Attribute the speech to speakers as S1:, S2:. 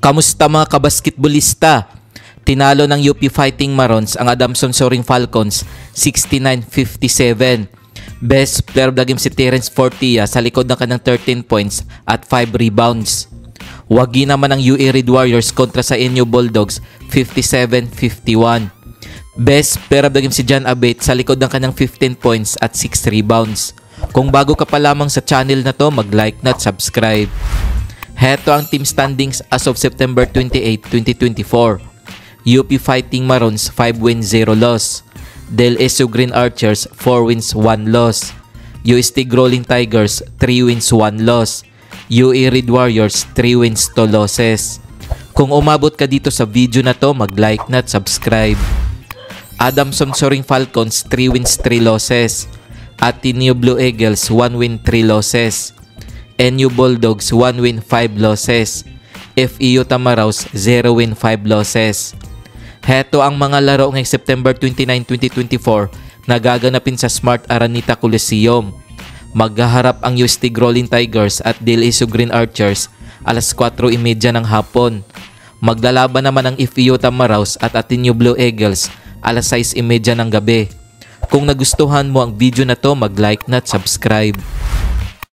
S1: Kamusta mga kabasketbolista? Tinalo ng UP Fighting Marons ang Adamson Soaring Falcons 69-57. Best player of the game si Terence Fortia sa likod ng kanyang 13 points at 5 rebounds. Wagi naman ang UE Red Warriors kontra sa NU Bulldogs 57-51. Best player of the game si John Abate sa likod ng kanyang 15 points at 6 rebounds. Kung bago ka pa lamang sa channel na to, mag-like na at subscribe. Heto ang team standings as of September 28, 2024. UP Fighting Marons 5 wins 0 loss. Del Eso Green Archers 4 wins 1 loss. UST Rolling Tigers 3 wins 1 loss. UE Red Warriors 3 wins 2 losses. Kung umabot ka dito sa video na to, mag-like na at subscribe. Adamson Soaring Falcons 3 wins 3 losses. Ateneo Blue Eagles 1 win 3 losses. NU Bulldogs 1 win 5 losses. FEU Tamaraws 0 win 5 losses. Heto ang mga laro ngayong September 29, 2024 na gaganapin sa Smart Araneta Coliseum. Maghaharap ang UST Rolling Tigers at Del Eso Green Archers alas 4:30 ng hapon. Maglalaban naman ang FEU Tamaraws at Ateneo Blue Eagles alas 6:30 ng gabi. Kung nagustuhan mo ang video na to, mag-like na at subscribe.